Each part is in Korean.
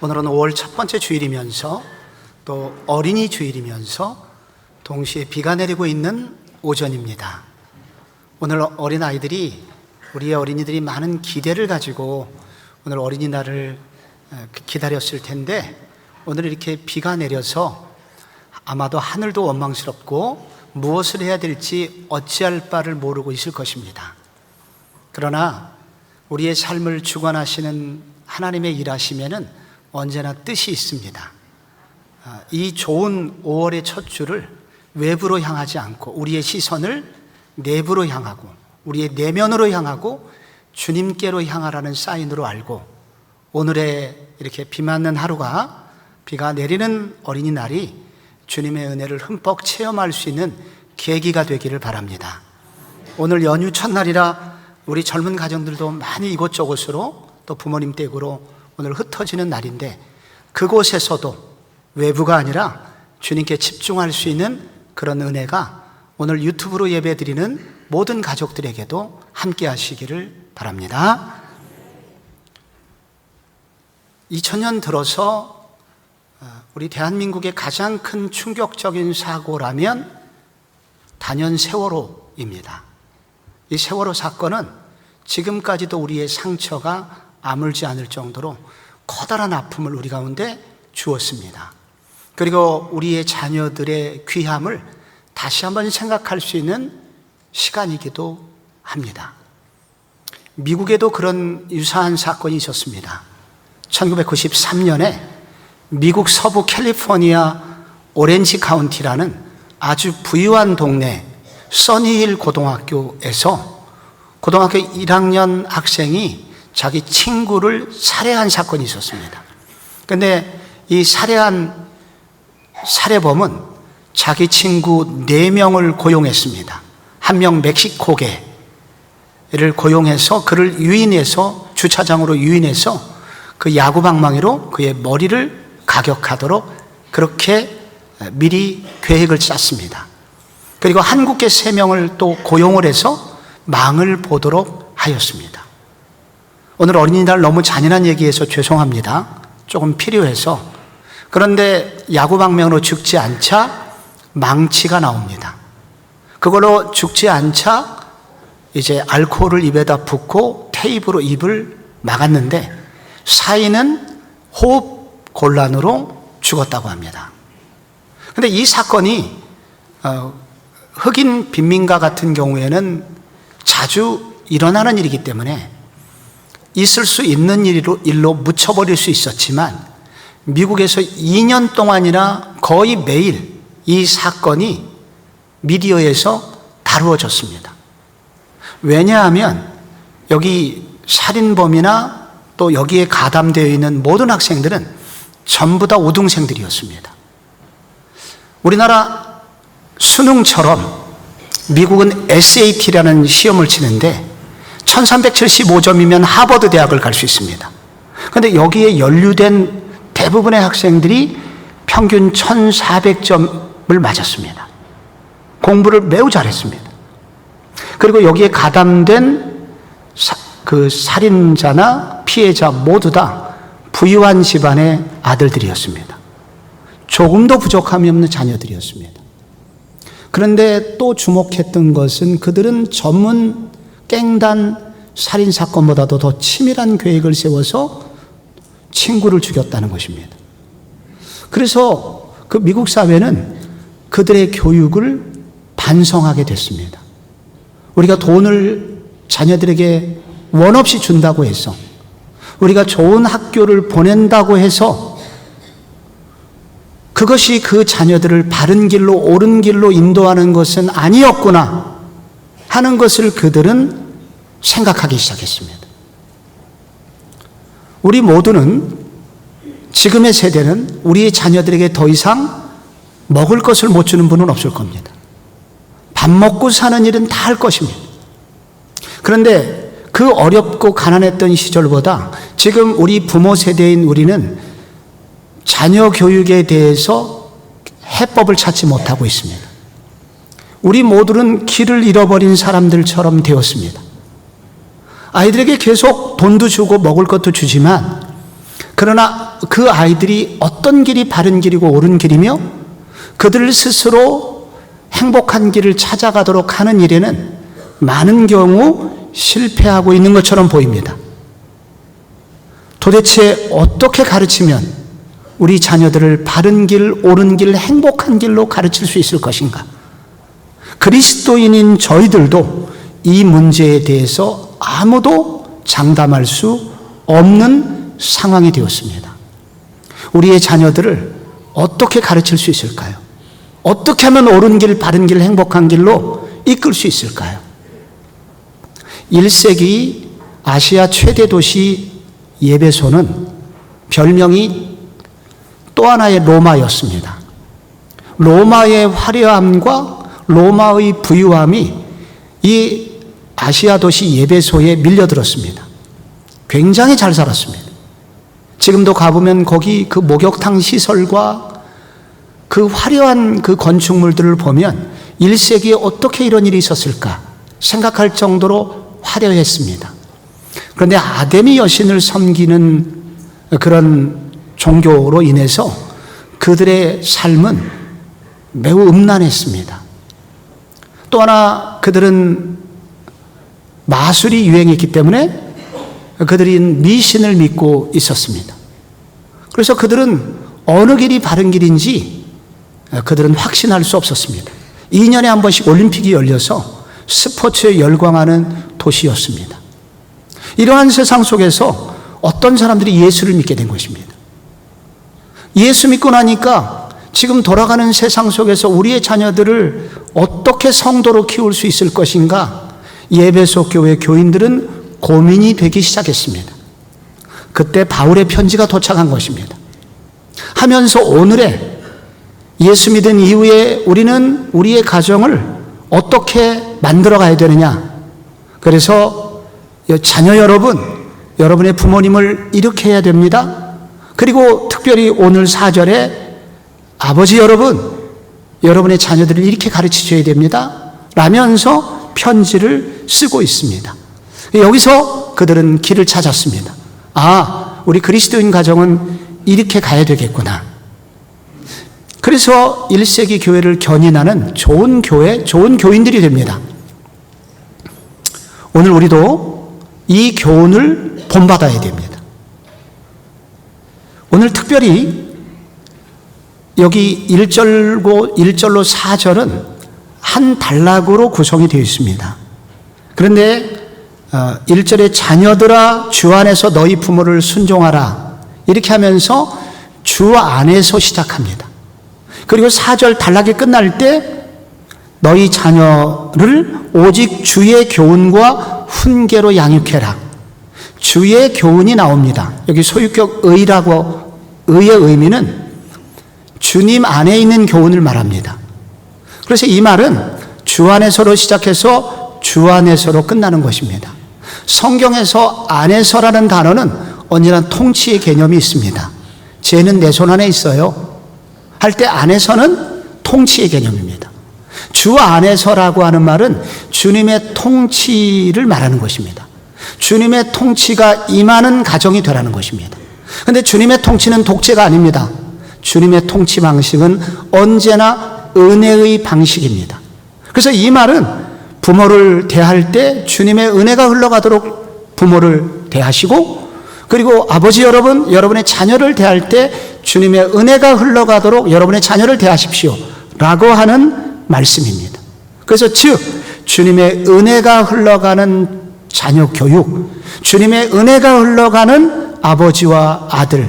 오늘은 5월 첫 번째 주일이면서 또 어린이 주일이면서 동시에 비가 내리고 있는 오전입니다. 오늘 어린아이들이, 우리의 어린이들이 많은 기대를 가지고 오늘 어린이날을 기다렸을 텐데, 오늘 이렇게 비가 내려서 아마도 하늘도 원망스럽고 무엇을 해야 될지 어찌할 바를 모르고 있을 것입니다. 그러나 우리의 삶을 주관하시는 하나님의 일하심에는 언제나 뜻이 있습니다. 이 좋은 5월의 첫 주를 외부로 향하지 않고 우리의 시선을 내부로 향하고 우리의 내면으로 향하고 주님께로 향하라는 사인으로 알고, 오늘의 이렇게 비 맞는 하루가, 비가 내리는 어린이날이 주님의 은혜를 흠뻑 체험할 수 있는 계기가 되기를 바랍니다. 오늘 연휴 첫날이라 우리 젊은 가정들도 많이 이곳저곳으로 또 부모님 댁으로 오늘 흩어지는 날인데, 그곳에서도 외부가 아니라 주님께 집중할 수 있는 그런 은혜가 오늘 유튜브로 예배드리는 모든 가족들에게도 함께 하시기를 바랍니다. 2000년 들어서 우리 대한민국의 가장 큰 충격적인 사고라면 단연 세월호입니다. 이 세월호 사건은 지금까지도 우리의 상처가 아물지 않을 정도로 커다란 아픔을 우리 가운데 주었습니다. 그리고 우리의 자녀들의 귀함을 다시 한번 생각할 수 있는 시간이기도 합니다. 미국에도 그런 유사한 사건이 있었습니다. 1993년에 미국 서부 캘리포니아 오렌지 카운티라는 아주 부유한 동네 써니힐 고등학교에서 고등학교 1학년 학생이 자기 친구를 살해한 사건이 있었습니다. 그런데 이 살해한 살해범은 자기 친구 4명을 고용했습니다. 한 명 멕시코계를 고용해서 그를 유인해서, 주차장으로 유인해서 그 야구방망이로 그의 머리를 가격하도록 그렇게 미리 계획을 짰습니다. 그리고 한국계 3명을 또 고용을 해서 망을 보도록 하였습니다. 오늘 어린이날 너무 잔인한 얘기해서 죄송합니다. 조금 필요해서. 그런데 야구방망이로 죽지 않자 망치가 나옵니다. 그걸로 죽지 않자 이제 알코올을 입에다 붓고 테이프로 입을 막았는데 사인은 호흡 곤란으로 죽었다고 합니다. 그런데 이 사건이 흑인 빈민가 같은 경우에는 자주 일어나는 일이기 때문에 있을 수 있는 일로 묻혀버릴 수 있었지만, 미국에서 2년 동안이나 거의 매일 이 사건이 미디어에서 다루어졌습니다. 왜냐하면 여기 살인범이나 또 여기에 가담되어 있는 모든 학생들은 전부 다 우등생들이었습니다. 우리나라 수능처럼 미국은 SAT라는 시험을 치는데 1375점이면 하버드 대학을 갈 수 있습니다. 그런데 여기에 연루된 대부분의 학생들이 평균 1400점을 맞았습니다. 공부를 매우 잘했습니다. 그리고 여기에 가담된 그 살인자나 피해자 모두 다 부유한 집안의 아들들이었습니다. 조금도 부족함이 없는 자녀들이었습니다. 그런데 또 주목했던 것은 그들은 전문 깽단 살인사건보다도 더 치밀한 계획을 세워서 친구를 죽였다는 것입니다. 그래서 그 미국 사회는 그들의 교육을 반성하게 됐습니다. 우리가 돈을 자녀들에게 원 없이 준다고 해서, 우리가 좋은 학교를 보낸다고 해서 그것이 그 자녀들을 바른 길로, 옳은 길로 인도하는 것은 아니었구나 하는 것을 그들은 생각하기 시작했습니다. 우리 모두는, 지금의 세대는 우리의 자녀들에게 더 이상 먹을 것을 못 주는 분은 없을 겁니다. 밥 먹고 사는 일은 다 할 것입니다. 그런데 그 어렵고 가난했던 시절보다 지금 우리 부모 세대인 우리는 자녀 교육에 대해서 해법을 찾지 못하고 있습니다. 우리 모두는 길을 잃어버린 사람들처럼 되었습니다. 아이들에게 계속 돈도 주고 먹을 것도 주지만 그러나 그 아이들이 어떤 길이 바른 길이고 옳은 길이며 그들 스스로 행복한 길을 찾아가도록 하는 일에는 많은 경우 실패하고 있는 것처럼 보입니다. 도대체 어떻게 가르치면 우리 자녀들을 바른 길, 옳은 길, 행복한 길로 가르칠 수 있을 것인가? 그리스도인인 저희들도 이 문제에 대해서 아무도 장담할 수 없는 상황이 되었습니다. 우리의 자녀들을 어떻게 가르칠 수 있을까요? 어떻게 하면 옳은 길, 바른 길, 행복한 길로 이끌 수 있을까요? 1세기 아시아 최대 도시 예배소는 별명이 또 하나의 로마였습니다. 로마의 화려함과 로마의 부유함이 이 아시아 도시 예배소에 밀려들었습니다. 굉장히 잘 살았습니다. 지금도 가보면 거기 그 목욕탕 시설과 그 화려한 그 건축물들을 보면 1세기에 어떻게 이런 일이 있었을까 생각할 정도로 화려했습니다. 그런데 아데미 여신을 섬기는 그런 종교로 인해서 그들의 삶은 매우 음란했습니다. 또 하나 그들은 마술이 유행했기 때문에 그들이 미신을 믿고 있었습니다. 그래서 그들은 어느 길이 바른 길인지 그들은 확신할 수 없었습니다. 2년에 한 번씩 올림픽이 열려서 스포츠에 열광하는 도시였습니다. 이러한 세상 속에서 어떤 사람들이 예수를 믿게 된 것입니다. 예수 믿고 나니까 지금 돌아가는 세상 속에서 우리의 자녀들을 어떻게 성도로 키울 수 있을 것인가 예배소 교회 교인들은 고민이 되기 시작했습니다. 그때 바울의 편지가 도착한 것입니다. 하면서 오늘의 예수 믿은 이후에 우리는 우리의 가정을 어떻게 만들어 가야 되느냐. 그래서 자녀 여러분, 여러분의 부모님을 이렇게 해야 됩니다. 그리고 특별히 오늘 4절에 아버지 여러분, 여러분의 자녀들을 이렇게 가르치셔야 됩니다. 라면서 편지를 쓰고 있습니다. 여기서 그들은 길을 찾았습니다. 아, 우리 그리스도인 가정은 이렇게 가야 되겠구나. 그래서 1세기 교회를 견인하는 좋은 교회, 좋은 교인들이 됩니다. 오늘 우리도 이 교훈을 본받아야 됩니다. 오늘 특별히 여기 1절로 4절은 한 단락으로 구성이 되어 있습니다. 그런데 1절에 자녀들아 주 안에서 너희 부모를 순종하라 이렇게 하면서 주 안에서 시작합니다. 그리고 4절 단락이 끝날 때 너희 자녀를 오직 주의 교훈과 훈계로 양육해라. 주의 교훈이 나옵니다. 여기 소유격 의라고 의의 의미는 주님 안에 있는 교훈을 말합니다. 그래서 이 말은 주 안에서로 시작해서 주 안에서로 끝나는 것입니다. 성경에서 안에서라는 단어는 언제나 통치의 개념이 있습니다. 죄는 내 손 안에 있어요 할 때 안에서는 통치의 개념입니다. 주 안에서라고 하는 말은 주님의 통치를 말하는 것입니다. 주님의 통치가 임하는 가정이 되라는 것입니다. 그런데 주님의 통치는 독재가 아닙니다. 주님의 통치 방식은 언제나 은혜의 방식입니다. 그래서 이 말은 부모를 대할 때 주님의 은혜가 흘러가도록 부모를 대하시고, 그리고 아버지 여러분, 여러분의 자녀를 대할 때 주님의 은혜가 흘러가도록 여러분의 자녀를 대하십시오 라고 하는 말씀입니다. 그래서 즉 주님의 은혜가 흘러가는 자녀 교육, 주님의 은혜가 흘러가는 아버지와 아들,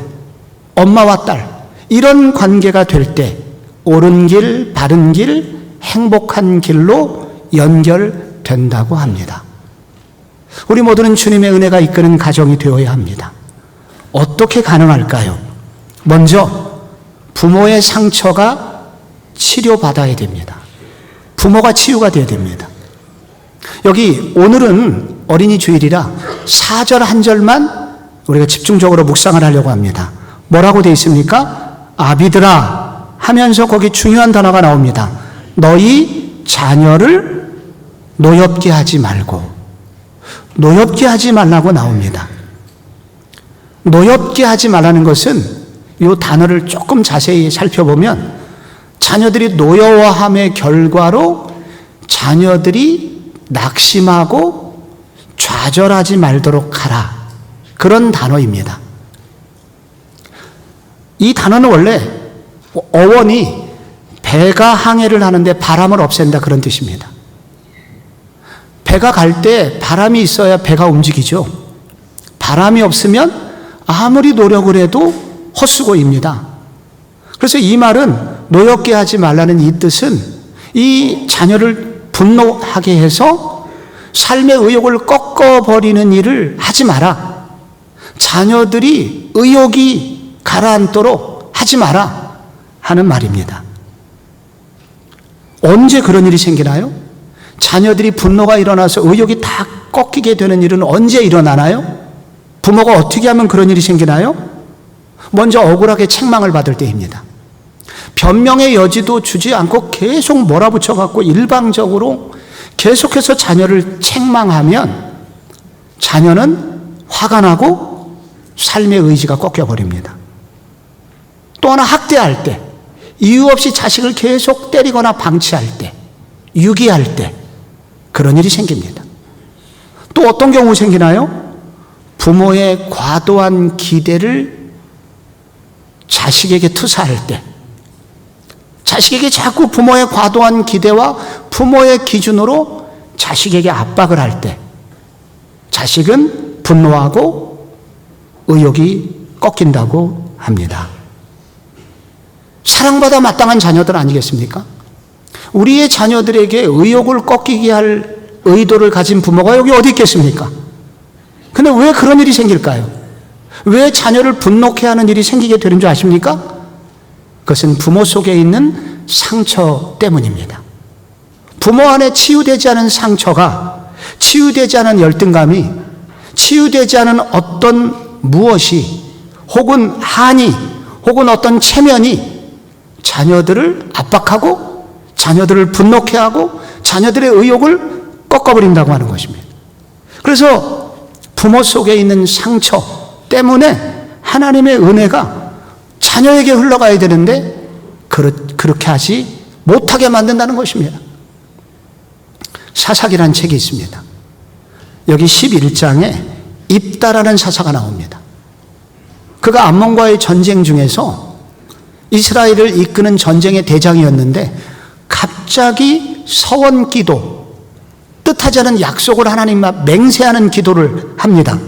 엄마와 딸, 이런 관계가 될 때 옳은 길, 바른 길, 행복한 길로 연결된다고 합니다. 우리 모두는 주님의 은혜가 이끄는 가정이 되어야 합니다. 어떻게 가능할까요? 먼저 부모의 상처가 치료받아야 됩니다. 부모가 치유가 되어야 됩니다. 여기 오늘은 어린이 주일이라 4절 한 절만 우리가 집중적으로 묵상을 하려고 합니다. 뭐라고 되어 있습니까? 아비들아 하면서 거기 중요한 단어가 나옵니다. 너희 자녀를 노엽게 하지 말고, 노엽게 하지 말라고 나옵니다. 노엽게 하지 말라는 것은 이 단어를 조금 자세히 살펴보면 자녀들이 노여워함의 결과로 자녀들이 낙심하고 좌절하지 말도록 하라. 그런 단어입니다. 이 단어는 원래 어원이 배가 항해를 하는데 바람을 없앤다 그런 뜻입니다. 배가 갈 때 바람이 있어야 배가 움직이죠. 바람이 없으면 아무리 노력을 해도 헛수고입니다. 그래서 이 말은 노엽게 하지 말라는 이 뜻은 이 자녀를 분노하게 해서 삶의 의욕을 꺾어버리는 일을 하지 마라. 자녀들이 의욕이 가라앉도록 하지 마라 하는 말입니다. 언제 그런 일이 생기나요? 자녀들이 분노가 일어나서 의욕이 다 꺾이게 되는 일은 언제 일어나나요? 부모가 어떻게 하면 그런 일이 생기나요? 먼저 억울하게 책망을 받을 때입니다. 변명의 여지도 주지 않고 계속 몰아붙여갖고 일방적으로 계속해서 자녀를 책망하면 자녀는 화가 나고 삶의 의지가 꺾여버립니다. 또 하나 학대할 때, 이유 없이 자식을 계속 때리거나 방치할 때, 유기할 때 그런 일이 생깁니다. 또 어떤 경우 생기나요? 부모의 과도한 기대를 자식에게 투사할 때, 자식에게 자꾸 부모의 과도한 기대와 부모의 기준으로 자식에게 압박을 할 때 자식은 분노하고 의욕이 꺾인다고 합니다. 사랑받아 마땅한 자녀들 아니겠습니까? 우리의 자녀들에게 의욕을 꺾이게 할 의도를 가진 부모가 여기 어디 있겠습니까? 근데 왜 그런 일이 생길까요? 왜 자녀를 분노케 하는 일이 생기게 되는 줄 아십니까? 그것은 부모 속에 있는 상처 때문입니다. 부모 안에 치유되지 않은 상처가, 치유되지 않은 열등감이, 치유되지 않은 어떤 무엇이 혹은 한이 혹은 어떤 체면이 자녀들을 압박하고 자녀들을 분노케 하고 자녀들의 의욕을 꺾어버린다고 하는 것입니다. 그래서 부모 속에 있는 상처 때문에 하나님의 은혜가 자녀에게 흘러가야 되는데 그렇게 하지 못하게 만든다는 것입니다. 사사기라는 책이 있습니다. 여기 11장에 입다라는 사사가 나옵니다. 그가 암몬과의 전쟁 중에서 이스라엘을 이끄는 전쟁의 대장이었는데 갑자기 서원기도, 뜻하지 않은 약속을 하나님 앞 맹세하는 기도를 합니다.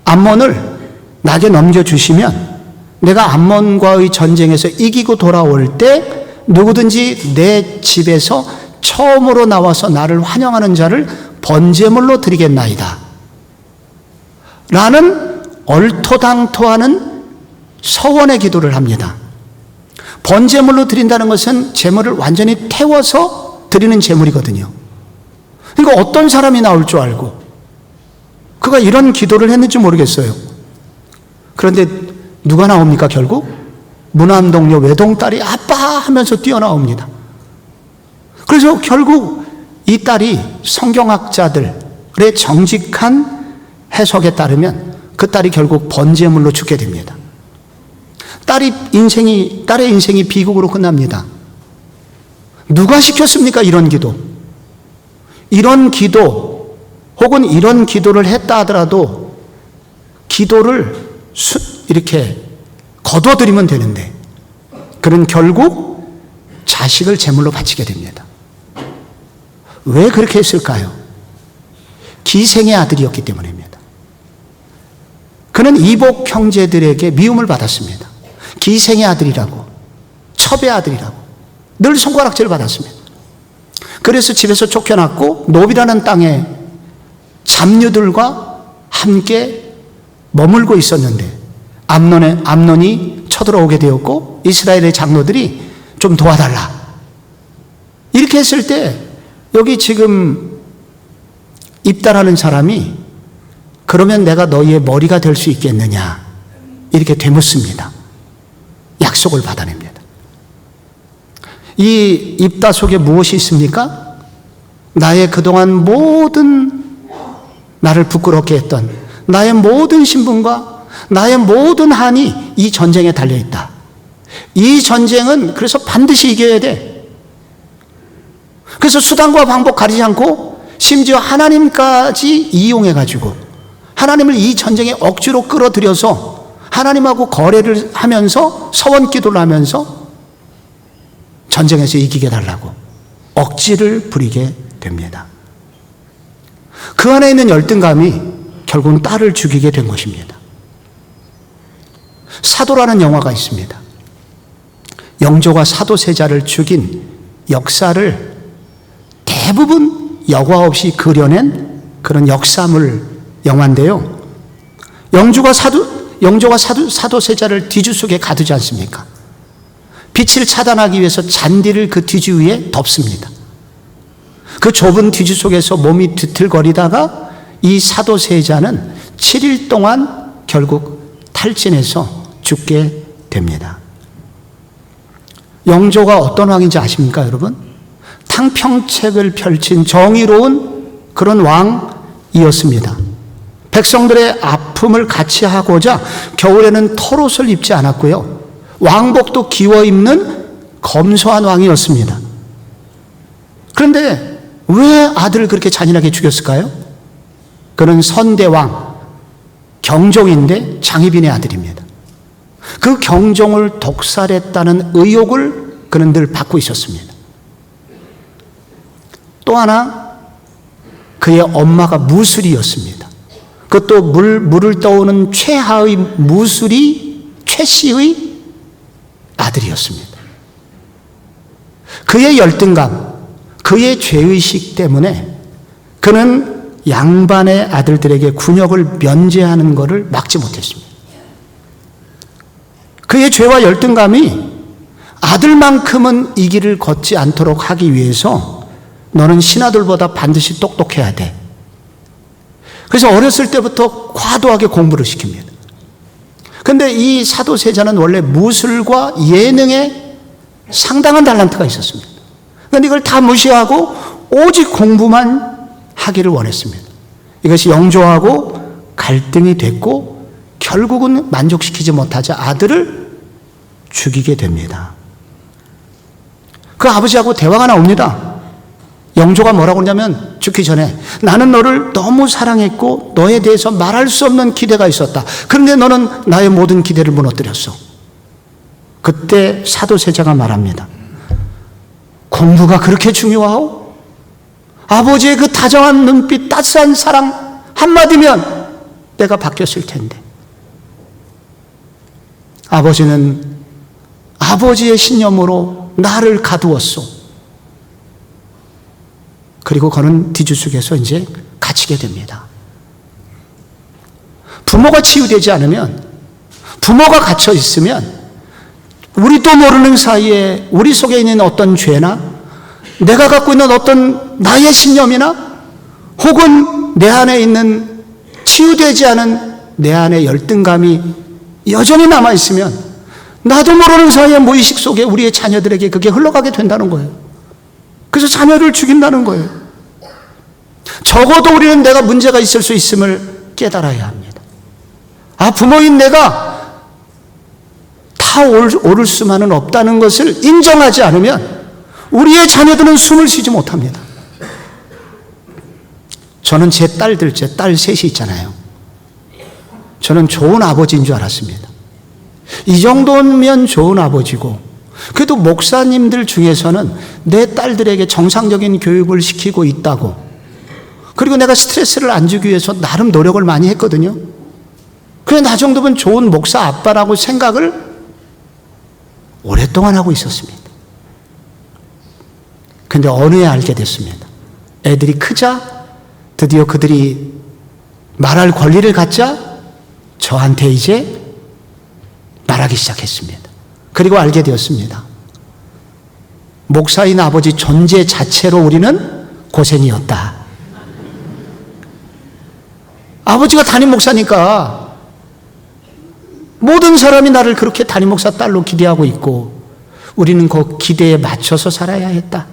암몬을 나에게 넘겨주시면 내가 암몬과의 전쟁에서 이기고 돌아올 때 누구든지 내 집에서 처음으로 나와서 나를 환영하는 자를 번제물로 드리겠나이다 라는 얼토당토하는 서원의 기도를 합니다. 번제물로 드린다는 것은 제물을 완전히 태워서 드리는 제물이거든요. 그러니까 어떤 사람이 나올 줄 알고 그가 이런 기도를 했는지 모르겠어요. 그런데 누가 나옵니까? 결국 무남동녀 외동딸이 아빠 하면서 뛰어나옵니다. 그래서 결국 이 딸이 성경학자들의 정직한 해석에 따르면 그 딸이 결국 번제물로 죽게 됩니다. 딸의 인생이 비극으로 끝납니다. 누가 시켰습니까? 이런 기도. 이런 기도 혹은 이런 기도를 했다 하더라도 기도를 이렇게 거둬들이면 되는데 그는 결국 자식을 제물로 바치게 됩니다. 왜 그렇게 했을까요? 기생의 아들이었기 때문입니다. 그는 이복 형제들에게 미움을 받았습니다. 기생의 아들이라고, 첩의 아들이라고 늘 손가락질을 받았습니다. 그래서 집에서 쫓겨났고 노비라는 땅에 잡류들과 함께 머물고 있었는데 암논이 쳐들어오게 되었고 이스라엘의 장로들이 좀 도와달라 이렇게 했을 때 여기 지금 입다라는 사람이 그러면 내가 너희의 머리가 될 수 있겠느냐 이렇게 되묻습니다. 약속을 받아냅니다. 이 입다 속에 무엇이 있습니까? 나의 그동안 모든 나를 부끄럽게 했던 나의 모든 신분과 나의 모든 한이 이 전쟁에 달려있다. 이 전쟁은 그래서 반드시 이겨야 돼. 그래서 수단과 방법 가리지 않고 심지어 하나님까지 이용해가지고 하나님을 이 전쟁에 억지로 끌어들여서 하나님하고 거래를 하면서 서원 기도를 하면서 전쟁에서 이기게 달라고 억지를 부리게 됩니다. 그 안에 있는 열등감이 결국은 딸을 죽이게 된 것입니다. 사도라는 영화가 있습니다. 영조가 사도세자를 죽인 역사를 대부분 여과 없이 그려낸 그런 역사물 영화인데요. 영조가 사도세자를 뒤주 속에 가두지 않습니까? 빛을 차단하기 위해서 잔디를 그 뒤주 위에 덮습니다. 그 좁은 뒤주 속에서 몸이 뒤틀거리다가 이 사도세자는 7일 동안 결국 탈진해서 죽게 됩니다. 영조가 어떤 왕인지 아십니까, 여러분? 탕평책을 펼친 정의로운 그런 왕이었습니다. 백성들의 아픔을 같이 하고자 겨울에는 털옷을 입지 않았고요. 왕복도 기워 입는 검소한 왕이었습니다. 그런데 왜 아들을 그렇게 잔인하게 죽였을까요? 그는 선대왕, 경종인데 장희빈의 아들입니다. 그 경종을 독살했다는 의혹을 그는 늘 받고 있었습니다. 또 하나, 그의 엄마가 무술이었습니다. 그것도 물을 떠오는 최하의 무술이 최씨의 아들이었습니다. 그의 열등감, 그의 죄의식 때문에 그는 양반의 아들들에게 군역을 면제하는 것을 막지 못했습니다. 그의 죄와 열등감이 아들만큼은 이 길을 걷지 않도록 하기 위해서 너는 신하들보다 반드시 똑똑해야 돼. 그래서 어렸을 때부터 과도하게 공부를 시킵니다. 그런데 이 사도세자는 원래 무술과 예능에 상당한 달란트가 있었습니다. 그런데 이걸 다 무시하고 오직 공부만 하기를 원했습니다. 이것이 영조하고 갈등이 됐고 결국은 만족시키지 못하자 아들을 죽이게 됩니다. 그 아버지하고 대화가 나옵니다. 영조가 뭐라고 그러냐면 죽기 전에 나는 너를 너무 사랑했고 너에 대해서 말할 수 없는 기대가 있었다. 그런데 너는 나의 모든 기대를 무너뜨렸어. 그때 사도세자가 말합니다. 공부가 그렇게 중요하오? 아버지의 그 다정한 눈빛, 따스한 사랑 한마디면 내가 바뀌었을 텐데. 아버지는 아버지의 신념으로 나를 가두었소. 그리고 그는 뒤주속에서 이제 갇히게 됩니다. 부모가 치유되지 않으면, 부모가 갇혀 있으면 우리도 모르는 사이에 우리 속에 있는 어떤 죄나 내가 갖고 있는 어떤 나의 신념이나 혹은 내 안에 있는 치유되지 않은 내 안의 열등감이 여전히 남아있으면 나도 모르는 사이에 무의식 속에 우리의 자녀들에게 그게 흘러가게 된다는 거예요. 그래서 자녀를 죽인다는 거예요. 적어도 우리는 내가 문제가 있을 수 있음을 깨달아야 합니다. 부모인 내가 다 옳을 수만은 없다는 것을 인정하지 않으면 우리의 자녀들은 숨을 쉬지 못합니다. 저는 제 딸 셋이 있잖아요. 저는 좋은 아버지인 줄 알았습니다. 이 정도면 좋은 아버지고, 그래도 목사님들 중에서는 내 딸들에게 정상적인 교육을 시키고 있다고, 그리고 내가 스트레스를 안 주기 위해서 나름 노력을 많이 했거든요. 그래, 나 정도면 좋은 목사 아빠라고 생각을 오랫동안 하고 있었습니다. 근데 어느 해 알게 됐습니다. 애들이 크자 드디어 그들이 말할 권리를 갖자 저한테 이제 말하기 시작했습니다. 그리고 알게 되었습니다. 목사인 아버지 존재 자체로 우리는 고생이었다. 아버지가 담임 목사니까 모든 사람이 나를 그렇게 담임 목사 딸로 기대하고 있고 우리는 그 기대에 맞춰서 살아야 했다.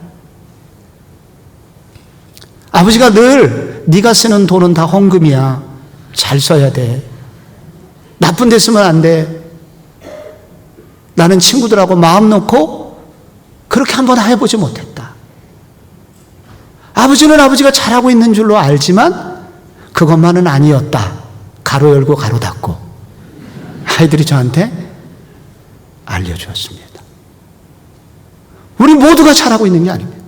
아버지가 늘 네가 쓰는 돈은 다 헌금이야. 잘 써야 돼. 나쁜 데 쓰면 안 돼. 나는 친구들하고 마음 놓고 그렇게 한번 해보지 못했다. 아버지는 아버지가 잘하고 있는 줄로 알지만 그것만은 아니었다. 가로 열고 가로 닫고 아이들이 저한테 알려주었습니다. 우리 모두가 잘하고 있는 게 아닙니다.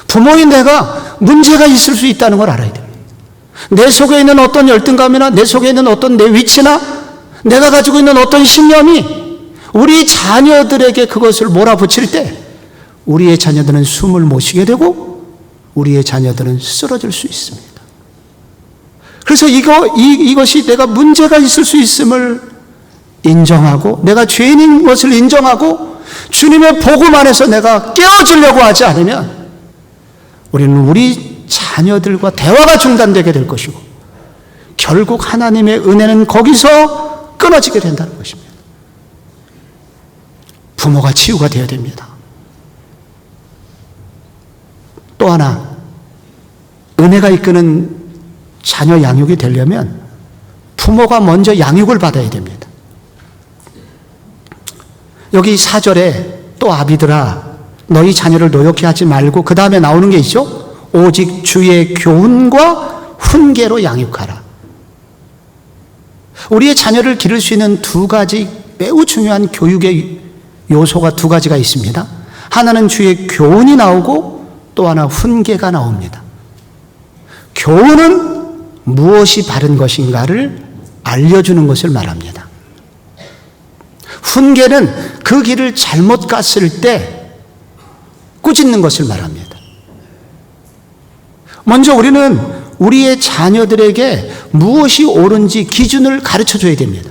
부모인 내가 문제가 있을 수 있다는 걸 알아야 됩니다. 내 속에 있는 어떤 열등감이나 내 속에 있는 어떤 내 위치나 내가 가지고 있는 어떤 신념이 우리 자녀들에게 그것을 몰아붙일 때 우리의 자녀들은 숨을 못 쉬게 되고 우리의 자녀들은 쓰러질 수 있습니다. 그래서 이것이 내가 문제가 있을 수 있음을 인정하고 내가 죄인인 것을 인정하고 주님의 복음 안에서 내가 깨어지려고 하지 않으면 우리는 우리 자녀들과 대화가 중단되게 될 것이고 결국 하나님의 은혜는 거기서 끊어지게 된다는 것입니다. 부모가 치유가 되어야 됩니다. 또 하나, 은혜가 이끄는 자녀 양육이 되려면 부모가 먼저 양육을 받아야 됩니다. 여기 4절에 또 아비들아 너희 자녀를 노엽게 하지 말고 그 다음에 나오는 게 있죠. 오직 주의 교훈과 훈계로 양육하라. 우리의 자녀를 기를 수 있는 두 가지 매우 중요한 교육의 요소가 두 가지가 있습니다. 하나는 주의 교훈이 나오고 또 하나 훈계가 나옵니다. 교훈은 무엇이 바른 것인가를 알려주는 것을 말합니다. 훈계는 그 길을 잘못 갔을 때 꾸짖는 것을 말합니다. 먼저 우리는 우리의 자녀들에게 무엇이 옳은지 기준을 가르쳐 줘야 됩니다.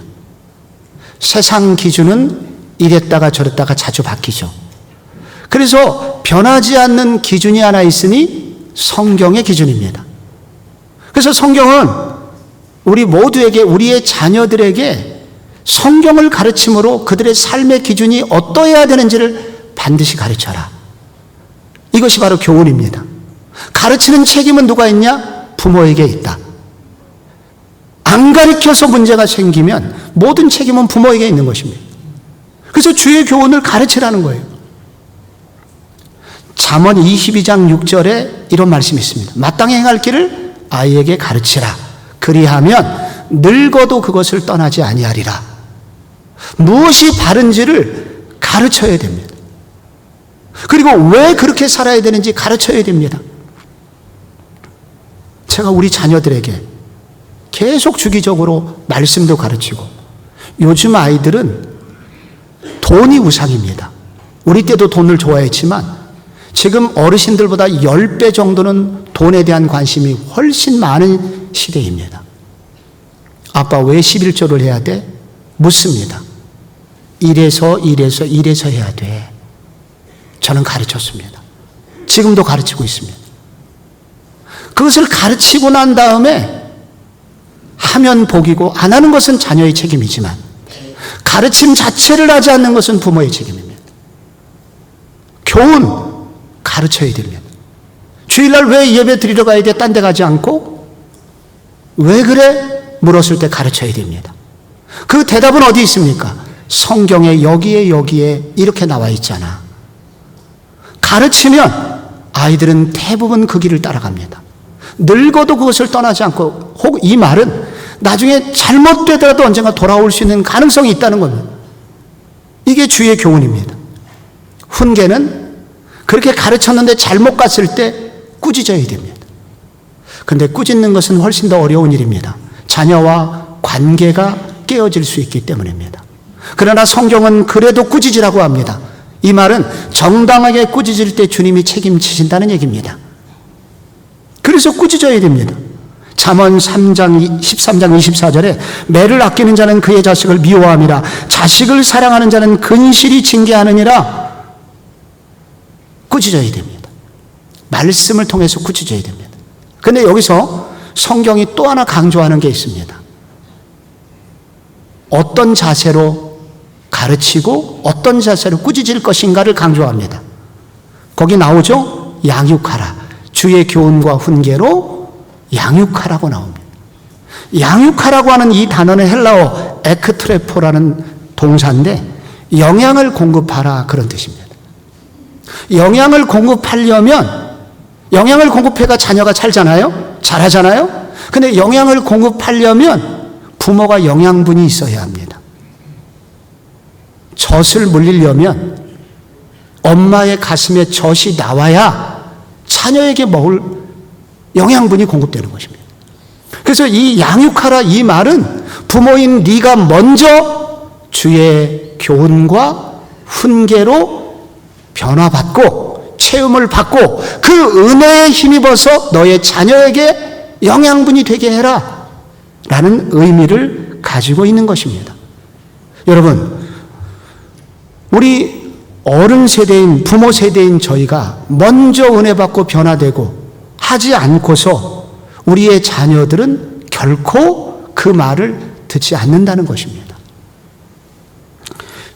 세상 기준은 이랬다가 저랬다가 자주 바뀌죠. 그래서 변하지 않는 기준이 하나 있으니 성경의 기준입니다. 그래서 성경은 우리 모두에게, 우리의 자녀들에게 성경을 가르침으로 그들의 삶의 기준이 어떠해야 되는지를 반드시 가르쳐라. 이것이 바로 교훈입니다. 가르치는 책임은 누가 있냐? 부모에게 있다. 안 가르쳐서 문제가 생기면 모든 책임은 부모에게 있는 것입니다. 그래서 주의 교훈을 가르치라는 거예요. 잠언 22장 6절에 이런 말씀이 있습니다. 마땅히 행할 길을 아이에게 가르치라. 그리하면 늙어도 그것을 떠나지 아니하리라. 무엇이 바른지를 가르쳐야 됩니다. 그리고 왜 그렇게 살아야 되는지 가르쳐야 됩니다. 제가 우리 자녀들에게 계속 주기적으로 말씀도 가르치고, 요즘 아이들은 돈이 우상입니다. 우리 때도 돈을 좋아했지만 지금 어르신들보다 10배 정도는 돈에 대한 관심이 훨씬 많은 시대입니다. 아빠 왜 11조를 해야 돼? 묻습니다. 이래서 해야 돼. 저는 가르쳤습니다. 지금도 가르치고 있습니다. 그것을 가르치고 난 다음에 하면 복이고 안 하는 것은 자녀의 책임이지만 가르침 자체를 하지 않는 것은 부모의 책임입니다. 교훈 가르쳐야 됩니다. 주일날 왜 예배 드리러 가야 돼? 딴 데 가지 않고 왜 그래? 물었을 때 가르쳐야 됩니다. 그 대답은 어디 있습니까? 성경에 여기에 이렇게 나와 있잖아. 가르치면 아이들은 대부분 그 길을 따라갑니다. 늙어도 그것을 떠나지 않고, 혹 이 말은 나중에 잘못되더라도 언젠가 돌아올 수 있는 가능성이 있다는 겁니다. 이게 주의 교훈입니다. 훈계는 그렇게 가르쳤는데 잘못 갔을 때 꾸짖어야 됩니다. 그런데 꾸짖는 것은 훨씬 더 어려운 일입니다. 자녀와 관계가 깨어질 수 있기 때문입니다. 그러나 성경은 그래도 꾸짖으라고 합니다. 이 말은 정당하게 꾸짖을 때 주님이 책임지신다는 얘기입니다. 그래서 꾸짖어야 됩니다. 잠언 13장 24절에 매를 아끼는 자는 그의 자식을 미워함이라 자식을 사랑하는 자는 근실히 징계하느니라. 꾸짖어야 됩니다. 말씀을 통해서 꾸짖어야 됩니다. 그런데 여기서 성경이 또 하나 강조하는 게 있습니다. 어떤 자세로 가르치고 어떤 자세로 꾸짖을 것인가를 강조합니다. 거기 나오죠? 양육하라. 주의 교훈과 훈계로 양육하라고 나옵니다. 양육하라고 하는 이 단어는 헬라어 에크트레포라는 동사인데 영양을 공급하라 그런 뜻입니다. 영양을 공급하려면 영양을 공급해가 자녀가 잘잖아요. 잘하잖아요. 근데 영양을 공급하려면 부모가 영양분이 있어야 합니다. 젖을 물리려면 엄마의 가슴에 젖이 나와야 자녀에게 먹을 영양분이 공급되는 것입니다. 그래서 이 양육하라 이 말은 부모인 네가 먼저 주의 교훈과 훈계로 변화받고 체험을 받고 그 은혜에 힘입어서 너의 자녀에게 영양분이 되게 해라 라는 의미를 가지고 있는 것입니다. 여러분, 우리 어른 세대인 부모 세대인 저희가 먼저 은혜 받고 변화되고 하지 않고서 우리의 자녀들은 결코 그 말을 듣지 않는다는 것입니다.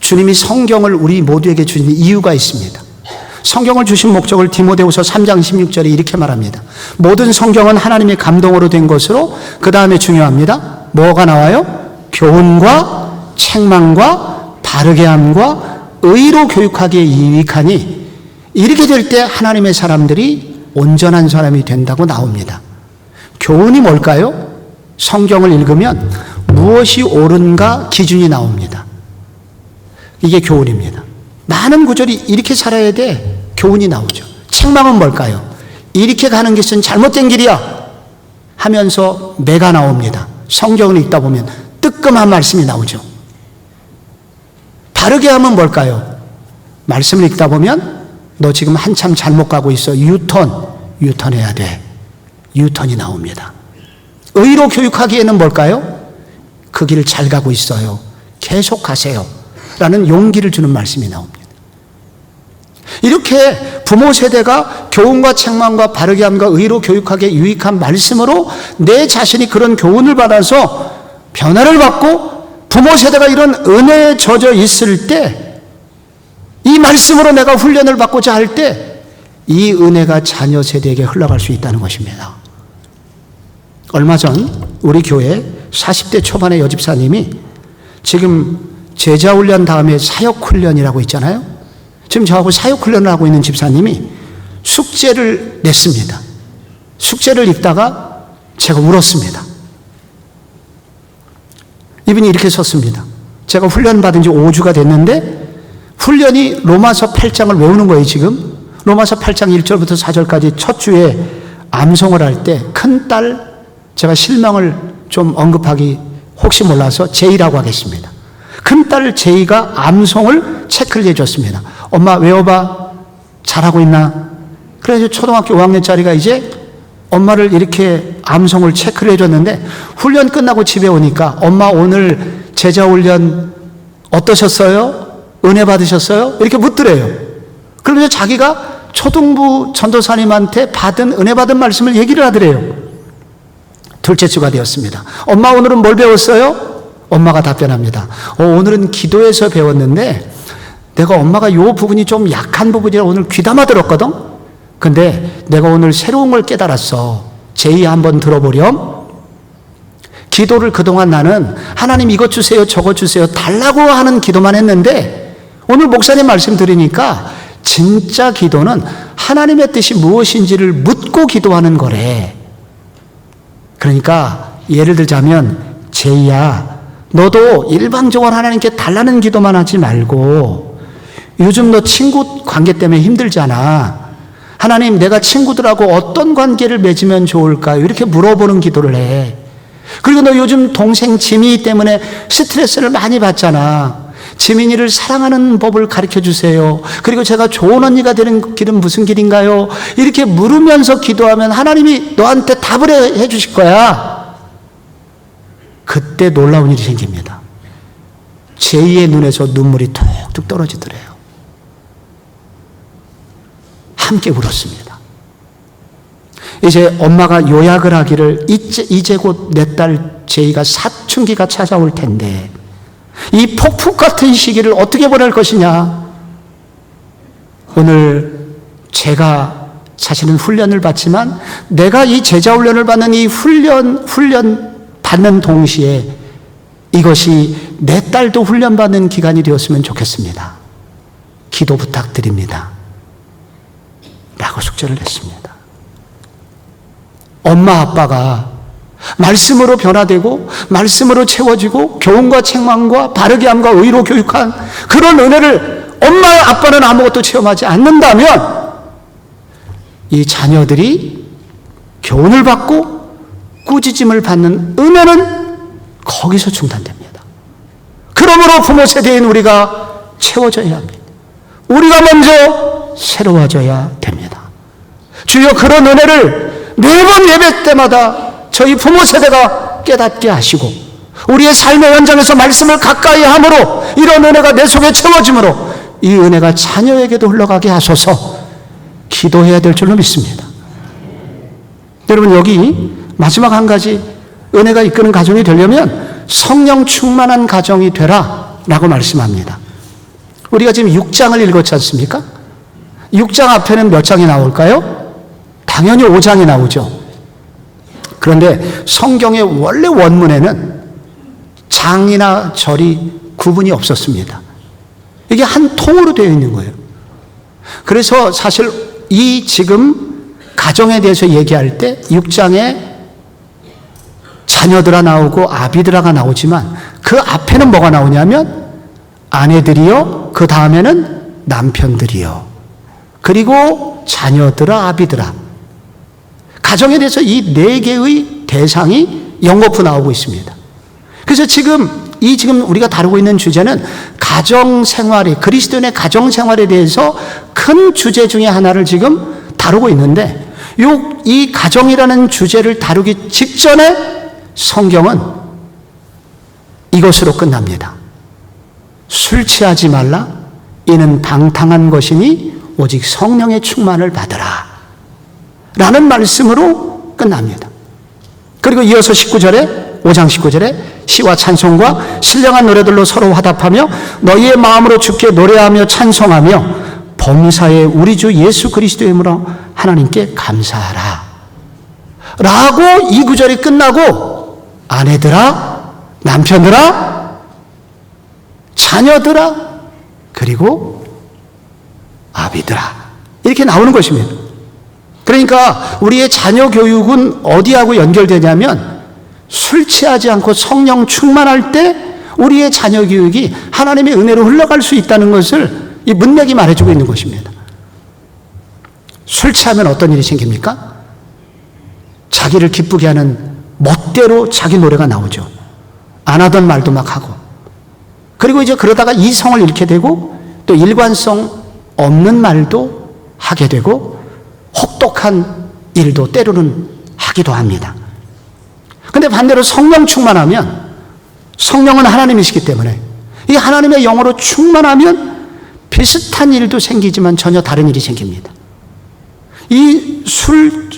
주님이 성경을 우리 모두에게 주신 이유가 있습니다. 성경을 주신 목적을 디모데후서 3장 16절에 이렇게 말합니다. 모든 성경은 하나님의 감동으로 된 것으로 그 다음에 중요합니다. 뭐가 나와요? 교훈과 책망과 바르게 함과 의로 교육하기에 유익하니 이렇게 될 때 하나님의 사람들이 온전한 사람이 된다고 나옵니다. 교훈이 뭘까요? 성경을 읽으면 무엇이 옳은가 기준이 나옵니다. 이게 교훈입니다. 많은 구절이 이렇게 살아야 돼 교훈이 나오죠. 책망은 뭘까요? 이렇게 가는 것은 잘못된 길이야 하면서 매가 나옵니다. 성경을 읽다 보면 뜨끔한 말씀이 나오죠. 바르게 하면 뭘까요? 말씀을 읽다 보면 너 지금 한참 잘못 가고 있어. 유턴해야 돼. 유턴이 나옵니다. 의로 교육하기에는 뭘까요? 그 길을 잘 가고 있어요. 계속 가세요. 라는 용기를 주는 말씀이 나옵니다. 이렇게 부모 세대가 교훈과 책망과 바르게 함과 의로 교육하기에 유익한 말씀으로 내 자신이 그런 교훈을 받아서 변화를 받고 부모 세대가 이런 은혜에 젖어 있을 때 이 말씀으로 내가 훈련을 받고자 할 때 이 은혜가 자녀 세대에게 흘러갈 수 있다는 것입니다. 얼마 전 우리 교회 40대 초반의 여집사님이 지금 제자훈련 다음에 사역훈련이라고 있잖아요. 지금 저하고 사역훈련을 하고 있는 집사님이 숙제를 냈습니다. 숙제를 읽다가 제가 울었습니다. 이분이 이렇게 썼습니다. 제가 훈련 받은 지 5주가 됐는데 훈련이 로마서 8장을 외우는 거예요. 지금 로마서 8장 1절부터 4절까지 첫 주에 암송을 할 때 큰딸, 제가 실명을 좀 언급하기 혹시 몰라서 제이라고 하겠습니다. 큰딸 제이가 암송을 체크를 해줬습니다. 엄마 외워봐. 잘하고 있나? 그래서 초등학교 5학년짜리가 이제 엄마를 이렇게 암송을 체크를 해줬는데 훈련 끝나고 집에 오니까 엄마 오늘 제자훈련 어떠셨어요? 은혜 받으셨어요? 이렇게 묻더래요. 그러면서 자기가 초등부 전도사님한테 받은 은혜 받은 말씀을 얘기를 하더래요. 둘째 주가 되었습니다. 엄마 오늘은 뭘 배웠어요? 엄마가 답변합니다. 오늘은 기도에서 배웠는데 내가 엄마가 요 부분이 좀 약한 부분이라 오늘 귀담아 들었거든? 근데 내가 오늘 새로운 걸 깨달았어. 제이 한번 들어보렴. 기도를 그동안 나는 하나님 이것 주세요 저것 주세요 달라고 하는 기도만 했는데 오늘 목사님 말씀 들으니까 진짜 기도는 하나님의 뜻이 무엇인지를 묻고 기도하는 거래. 그러니까 예를 들자면 제이야 너도 일방적으로 하나님께 달라는 기도만 하지 말고 요즘 너 친구 관계 때문에 힘들잖아. 하나님 내가 친구들하고 어떤 관계를 맺으면 좋을까요? 이렇게 물어보는 기도를 해. 그리고 너 요즘 동생 지민이 때문에 스트레스를 많이 받잖아. 지민이를 사랑하는 법을 가르쳐 주세요. 그리고 제가 좋은 언니가 되는 길은 무슨 길인가요? 이렇게 물으면서 기도하면 하나님이 너한테 답을 해 주실 거야. 그때 놀라운 일이 생깁니다. 제이의 눈에서 눈물이 툭툭 떨어지더래요. 함께 울었습니다. 이제 엄마가 요약을 하기를 이제 곧 내 딸 제이가 사춘기가 찾아올 텐데 이 폭풍 같은 시기를 어떻게 보낼 것이냐. 오늘 제가 사실은 훈련을 받지만 내가 이 제자 훈련을 받는 이 훈련 받는 동시에 이것이 내 딸도 훈련받는 기간이 되었으면 좋겠습니다. 기도 부탁드립니다. 라고 숙제를 했습니다. 엄마 아빠가 말씀으로 변화되고 말씀으로 채워지고 교훈과 책망과 바르게 함과 의로 교육한 그런 은혜를 엄마 아빠는 아무것도 체험하지 않는다면 이 자녀들이 교훈을 받고 꾸짖음을 받는 은혜는 거기서 중단됩니다. 그러므로 부모 세대인 우리가 채워져야 합니다. 우리가 먼저 새로워져야 됩니다. 주여, 그런 은혜를 매번 예배 때마다 저희 부모 세대가 깨닫게 하시고 우리의 삶의 현장에서 말씀을 가까이 함으로 이런 은혜가 내 속에 채워짐으로 이 은혜가 자녀에게도 흘러가게 하소서 기도해야 될 줄로 믿습니다. 여러분, 여기 마지막 한 가지 은혜가 이끄는 가정이 되려면 성령 충만한 가정이 되라 라고 말씀합니다. 우리가 지금 6장을 읽었지 않습니까? 6장 앞에는 몇 장이 나올까요? 당연히 5장이 나오죠. 그런데 성경의 원래 원문에는 장이나 절이 구분이 없었습니다. 이게 한 통으로 되어 있는 거예요. 그래서 사실 이 지금 가정에 대해서 얘기할 때 6장에 자녀들아 나오고 아비들아가 나오지만 그 앞에는 뭐가 나오냐면 아내들이요, 그 다음에는 남편들이요, 그리고 자녀들아 아비들아. 가정에 대해서 이 네 개의 대상이 연거푸 나오고 있습니다. 그래서 지금 우리가 다루고 있는 주제는 가정생활이, 그리스도인의 가정생활에 대해서 큰 주제 중에 하나를 지금 다루고 있는데, 이 가정이라는 주제를 다루기 직전에 성경은 이것으로 끝납니다. 술 취하지 말라. 이는 방탕한 것이니 오직 성령의 충만을 받으라. 라는 말씀으로 끝납니다. 그리고 이어서 19절에, 5장 19절에 시와 찬송과 신령한 노래들로 서로 화답하며 너희의 마음으로 주께 노래하며 찬송하며 범사의 우리 주 예수 그리스도의 이름으로 하나님께 감사하라. 라고 이 구절이 끝나고 아내들아, 남편들아, 자녀들아, 그리고 아비들아, 이렇게 나오는 것입니다. 그러니까 우리의 자녀 교육은 어디하고 연결되냐면 술 취하지 않고 성령 충만할 때 우리의 자녀 교육이 하나님의 은혜로 흘러갈 수 있다는 것을 이 문맥이 말해주고 있는 것입니다. 술 취하면 어떤 일이 생깁니까? 자기를 기쁘게 하는 멋대로 자기 노래가 나오죠. 안 하던 말도 막 하고, 그리고 이제 그러다가 이성을 잃게 되고 또 일관성 없는 말도 하게 되고 혹독한 일도 때로는 하기도 합니다. 근데 반대로 성령 충만하면, 성령은 하나님이시기 때문에 이 하나님의 영으로 충만하면 비슷한 일도 생기지만 전혀 다른 일이 생깁니다. 이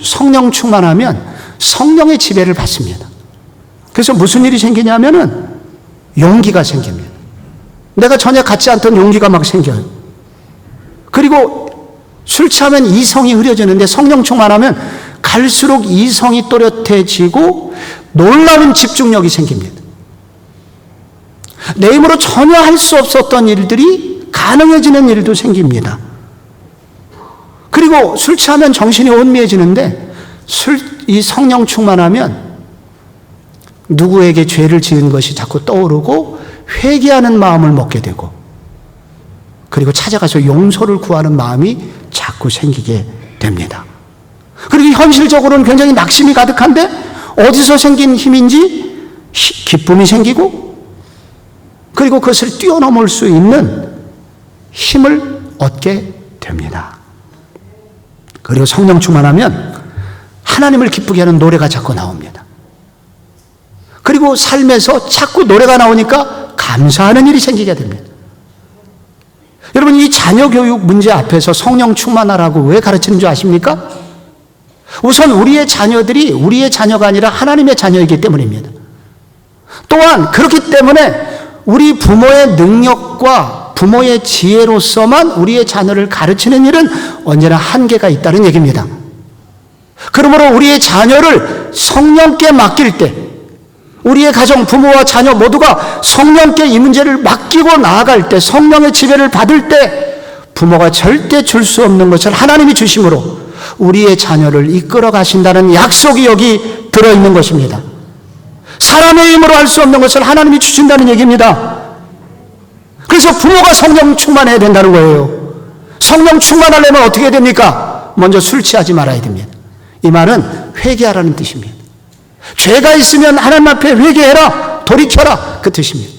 성령 충만하면 성령의 지배를 받습니다. 그래서 무슨 일이 생기냐면은 용기가 생깁니다. 내가 전혀 갖지 않던 용기가 막 생겨요. 그리고 술 취하면 이성이 흐려지는데 성령 충만하면 갈수록 이성이 또렷해지고 놀라운 집중력이 생깁니다. 내 힘으로 전혀 할 수 없었던 일들이 가능해지는 일도 생깁니다. 그리고 술 취하면 정신이 혼미해지는데 이 성령 충만하면 누구에게 죄를 지은 것이 자꾸 떠오르고 회개하는 마음을 먹게 되고, 그리고 찾아가서 용서를 구하는 마음이 자꾸 생기게 됩니다. 그리고 현실적으로는 굉장히 낙심이 가득한데 어디서 생긴 힘인지 기쁨이 생기고, 그리고 그것을 뛰어넘을 수 있는 힘을 얻게 됩니다. 그리고 성령 충만하면 하나님을 기쁘게 하는 노래가 자꾸 나옵니다. 그리고 삶에서 자꾸 노래가 나오니까 감사하는 일이 생기게 됩니다. 여러분, 이 자녀 교육 문제 앞에서 성령 충만하라고 왜 가르치는 줄 아십니까? 우선 우리의 자녀들이 우리의 자녀가 아니라 하나님의 자녀이기 때문입니다. 또한 그렇기 때문에 우리 부모의 능력과 부모의 지혜로서만 우리의 자녀를 가르치는 일은 언제나 한계가 있다는 얘기입니다. 그러므로 우리의 자녀를 성령께 맡길 때 우리의 가정, 부모와 자녀 모두가 성령께 이 문제를 맡기고 나아갈 때, 성령의 지배를 받을 때 부모가 절대 줄 수 없는 것을 하나님이 주심으로 우리의 자녀를 이끌어 가신다는 약속이 여기 들어있는 것입니다. 사람의 힘으로 할 수 없는 것을 하나님이 주신다는 얘기입니다. 그래서 부모가 성령 충만해야 된다는 거예요. 성령 충만하려면 어떻게 해야 됩니까? 먼저 술 취하지 말아야 됩니다. 이 말은 회개하라는 뜻입니다. 죄가 있으면 하나님 앞에 회개해라, 돌이켜라, 그 뜻입니다.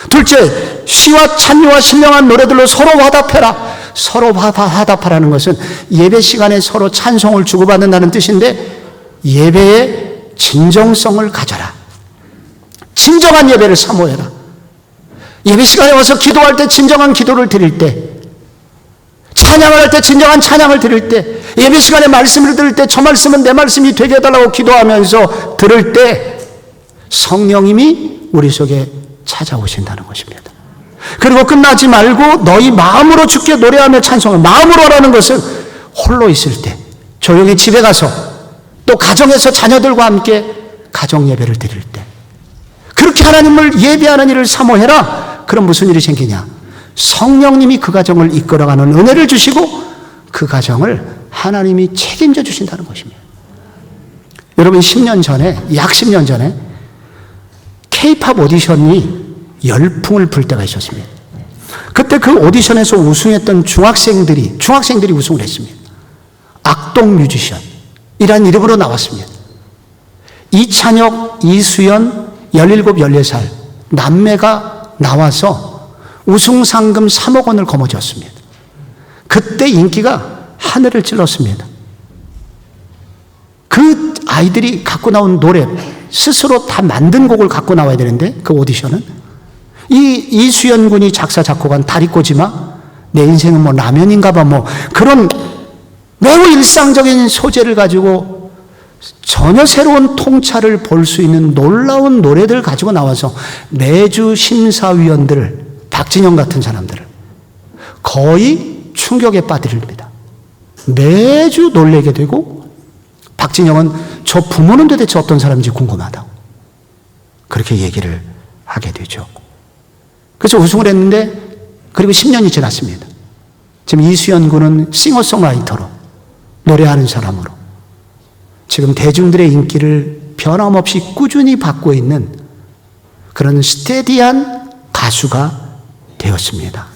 둘째, 시와 찬미와 신령한 노래들로 서로 화답해라. 서로 화답하라는 것은 예배 시간에 서로 찬송을 주고받는다는 뜻인데, 예배의 진정성을 가져라. 진정한 예배를 사모해라. 예배 시간에 와서 기도할 때 진정한 기도를 드릴 때, 찬양을 할 때 진정한 찬양을 드릴 때, 예배 시간에 말씀을 들을 때 저 말씀은 내 말씀이 되게 해달라고 기도하면서 들을 때 성령님이 우리 속에 찾아오신다는 것입니다. 그리고 끝나지 말고 너희 마음으로 주께 노래하며 찬송을, 마음으로라는 것은 홀로 있을 때, 조용히 집에 가서, 또 가정에서 자녀들과 함께 가정 예배를 드릴 때, 그렇게 하나님을 예배하는 일을 사모해라. 그럼 무슨 일이 생기냐? 성령님이 그 가정을 이끌어가는 은혜를 주시고 그 가정을 하나님이 책임져 주신다는 것입니다. 여러분, 10년 전에, 약 10년 전에 K-팝 오디션이 열풍을 불 때가 있었습니다. 그때 그 오디션에서 우승했던 중학생들이 우승을 했습니다. 악동 뮤지션이라는 이름으로 나왔습니다. 이찬혁, 이수연, 17, 14살 남매가 나와서 우승 상금 3억 원을 거머쥐었습니다. 그때 인기가 하늘을 찔렀습니다. 그 아이들이 갖고 나온 노래, 스스로 다 만든 곡을 갖고 나와야 되는데, 그 오디션은 이수연 군이 작사 작곡한 다리 꼬지마, 내 인생은 뭐 라면인가 봐, 뭐 그런 매우 일상적인 소재를 가지고 전혀 새로운 통찰을 볼 수 있는 놀라운 노래들을 가지고 나와서 매주 심사위원들을, 박진영 같은 사람들을 거의 충격에 빠뜨립니다. 매주 놀래게 되고, 박진영은 저 부모는 도대체 어떤 사람인지 궁금하다고 그렇게 얘기를 하게 되죠. 그래서 우승을 했는데, 그리고 10년이 지났습니다. 지금 이수연 군은 싱어송라이터로, 노래하는 사람으로 지금 대중들의 인기를 변함없이 꾸준히 받고 있는 그런 스테디한 가수가 되었습니다.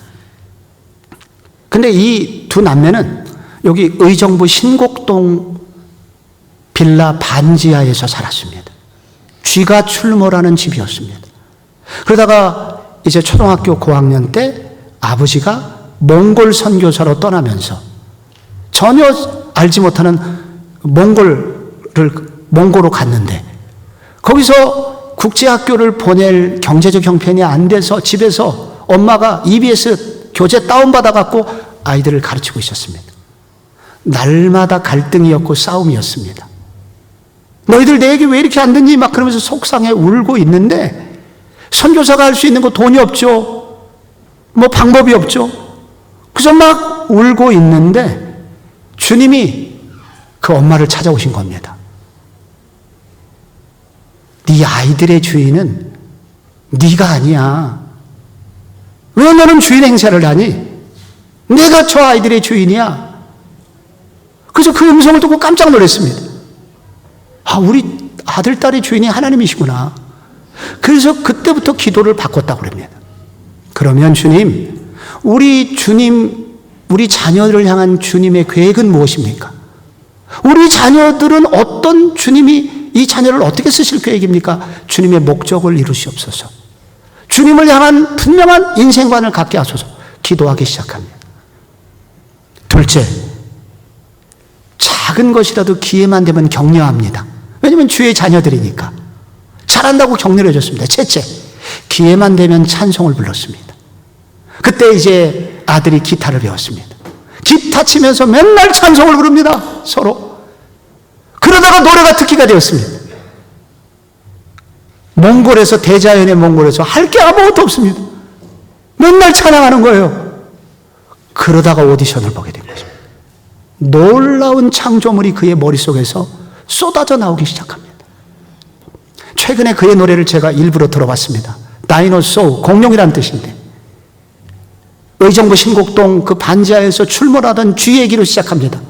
근데 이 두 남매는 여기 의정부 신곡동 빌라 반지하에서 살았습니다. 쥐가 출몰하는 집이었습니다. 그러다가 이제 초등학교 고학년 때 아버지가 몽골 선교사로 떠나면서 전혀 알지 못하는 몽골로 갔는데, 거기서 국제학교를 보낼 경제적 형편이 안 돼서 집에서 엄마가 EBS 교재 다운받아갖고 아이들을 가르치고 있었습니다. 날마다 갈등이었고 싸움이었습니다. 너희들 내 얘기 왜 이렇게 안 듣니? 막 그러면서 속상해 울고 있는데, 선교사가 할 수 있는 거 돈이 없죠. 뭐 방법이 없죠. 그래서 막 울고 있는데 주님이 그 엄마를 찾아오신 겁니다. 네 아이들의 주인은 네가 아니야. 왜 너는 주인 행세를 하니? 내가 저 아이들의 주인이야. 그래서 그 음성을 듣고 깜짝 놀랐습니다. 아, 우리 아들, 딸의 주인이 하나님이시구나. 그래서 그때부터 기도를 바꿨다고 그럽니다. 그러면 주님, 우리 자녀를 향한 주님의 계획은 무엇입니까? 우리 자녀들은 어떤, 주님이 이 자녀를 어떻게 쓰실 계획입니까? 주님의 목적을 이루시옵소서. 주님을 향한 분명한 인생관을 갖게 하소서. 기도하기 시작합니다. 둘째, 작은 것이라도 기회만 되면 격려합니다. 왜냐하면 주의 자녀들이니까. 잘한다고 격려를 해줬습니다. 셋째, 기회만 되면 찬송을 불렀습니다. 그때 이제 아들이 기타를 배웠습니다. 기타 치면서 맨날 찬송을 부릅니다. 서로. 그러다가 노래가 특기가 되었습니다. 몽골에서, 대자연의 몽골에서 할 게 아무것도 없습니다. 맨날 찬양하는 거예요. 그러다가 오디션을 보게 된 거죠. 놀라운 창조물이 그의 머릿속에서 쏟아져 나오기 시작합니다. 최근에 그의 노래를 제가 일부러 들어봤습니다. 다이노소우, 공룡이란 뜻인데, 의정부 신곡동 그 반지하에서 출몰하던 쥐 얘기로 시작합니다.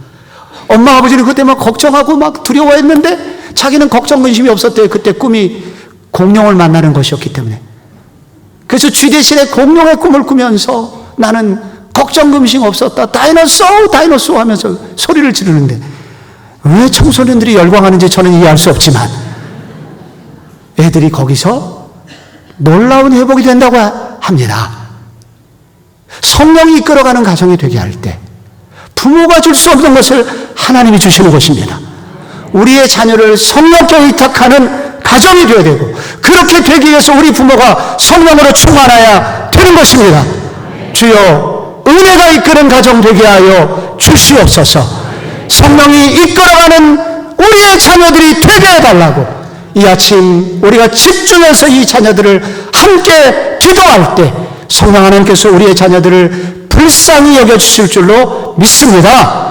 엄마 아버지는 그때 막 걱정하고 막 두려워했는데 자기는 걱정 근심이 없었대요. 그때 꿈이 공룡을 만나는 것이었기 때문에. 그래서 쥐 대신에 공룡의 꿈을 꾸면서 나는 걱정 근심 없었다, 다이노소우 다이노소우 하면서 소리를 지르는데, 왜 청소년들이 열광하는지 저는 이해할 수 없지만 애들이 거기서 놀라운 회복이 된다고 합니다. 성령이 이끌어가는 가정이 되게 할 때 부모가 줄 수 없는 것을 하나님이 주시는 것입니다. 우리의 자녀를 성령께 의탁하는 가정이 되어야 되고, 그렇게 되기 위해서 우리 부모가 성령으로 충만해야 되는 것입니다. 주여, 은혜가 이끄는 가정 되게 하여 주시옵소서. 성령이 이끌어가는 우리의 자녀들이 되게 해달라고 이 아침 우리가 집중해서 이 자녀들을 함께 기도할 때 성령 하나님께서 우리의 자녀들을 불쌍히 여겨주실 줄로 믿습니다.